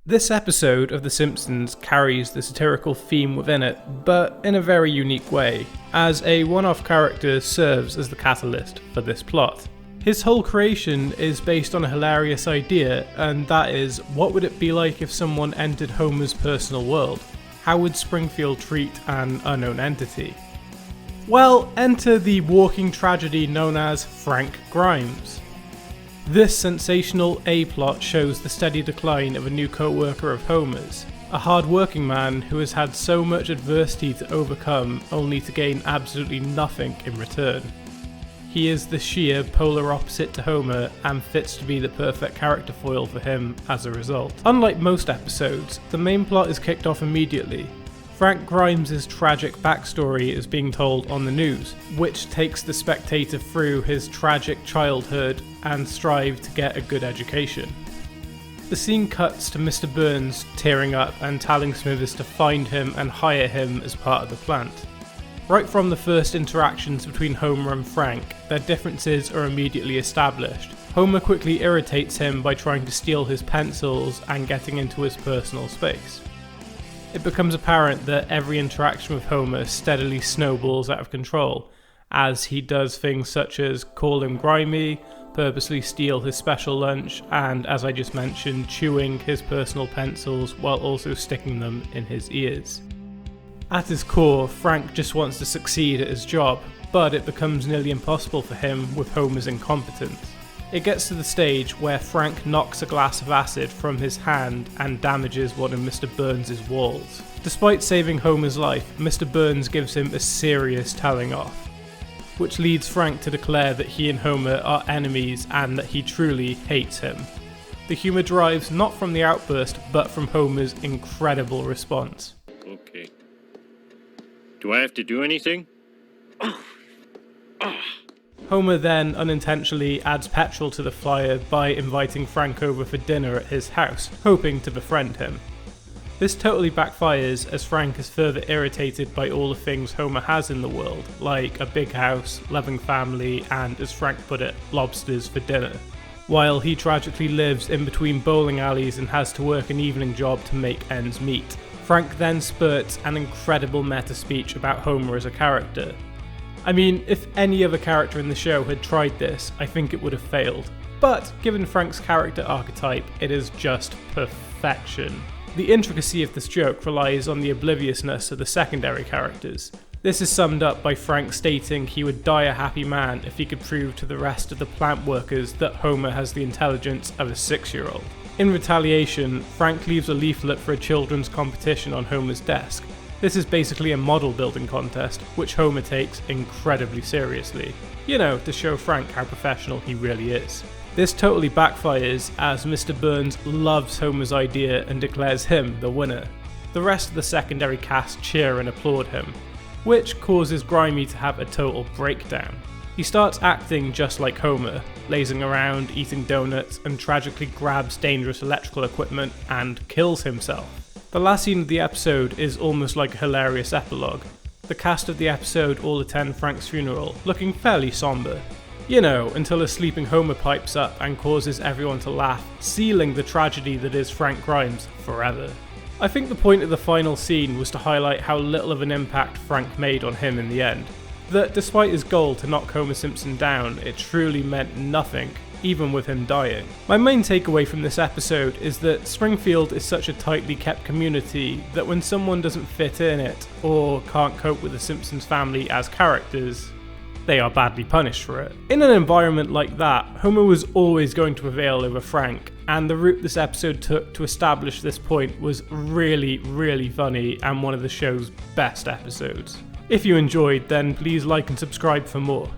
This episode of The Simpsons carries the satirical theme within it, but in a very unique way, as a one-off character serves as the catalyst for this plot. His whole creation is based on a hilarious idea, and that is, what would it be like if someone entered Homer's personal world? How would Springfield treat an unknown entity? Well, enter the walking tragedy known as Frank Grimes. This sensational A-plot shows the steady decline of a new co-worker of Homer's, a hard-working man who has had so much adversity to overcome only to gain absolutely nothing in return. He is the sheer polar opposite to Homer and fits to be the perfect character foil for him as a result. Unlike most episodes, the main plot is kicked off immediately. Frank Grimes' tragic backstory is being told on the news, which takes the spectator through his tragic childhood and strive to get a good education. The scene cuts to Mr. Burns tearing up and telling Smithers to find him and hire him as part of the plant. Right from the first interactions between Homer and Frank, their differences are immediately established. Homer quickly irritates him by trying to steal his pencils and getting into his personal space. It becomes apparent that every interaction with Homer steadily snowballs out of control, as he does things such as call him grimy, purposely steal his special lunch, and, as I just mentioned, chewing his personal pencils while also sticking them in his ears. At his core, Frank just wants to succeed at his job, but it becomes nearly impossible for him with Homer's incompetence. It gets to the stage where Frank knocks a glass of acid from his hand and damages one of Mr. Burns' walls. Despite saving Homer's life, Mr. Burns gives him a serious telling off, which leads Frank to declare that he and Homer are enemies and that he truly hates him. The humour derives not from the outburst, but from Homer's incredible response. Okay. Do I have to do anything? Homer then unintentionally adds petrol to the fire by inviting Frank over for dinner at his house, hoping to befriend him. This totally backfires as Frank is further irritated by all the things Homer has in the world, like a big house, loving family, and, as Frank put it, lobsters for dinner, while he tragically lives in between bowling alleys and has to work an evening job to make ends meet. Frank then spurts an incredible meta speech about Homer as a character. I mean, if any other character in the show had tried this, I think it would have failed. But, given Frank's character archetype, it is just perfection. The intricacy of this joke relies on the obliviousness of the secondary characters. This is summed up by Frank stating he would die a happy man if he could prove to the rest of the plant workers that Homer has the intelligence of a 6-year-old. In retaliation, Frank leaves a leaflet for a children's competition on Homer's desk. This is basically a model building contest, which Homer takes incredibly seriously. You know, to show Frank how professional he really is. This totally backfires as Mr. Burns loves Homer's idea and declares him the winner. The rest of the secondary cast cheer and applaud him, which causes Grimy to have a total breakdown. He starts acting just like Homer, lazing around, eating donuts, and tragically grabs dangerous electrical equipment and kills himself. The last scene of the episode is almost like a hilarious epilogue. The cast of the episode all attend Frank's funeral, looking fairly somber. You know, until a sleeping Homer pipes up and causes everyone to laugh, sealing the tragedy that is Frank Grimes forever. I think the point of the final scene was to highlight how little of an impact Frank made on him in the end. That despite his goal to knock Homer Simpson down, it truly meant nothing, even with him dying. My main takeaway from this episode is that Springfield is such a tightly kept community that when someone doesn't fit in it, or can't cope with the Simpsons family as characters, they are badly punished for it. In an environment like that, Homer was always going to prevail over Frank, and the route this episode took to establish this point was really, really funny and one of the show's best episodes. If you enjoyed, then please like and subscribe for more.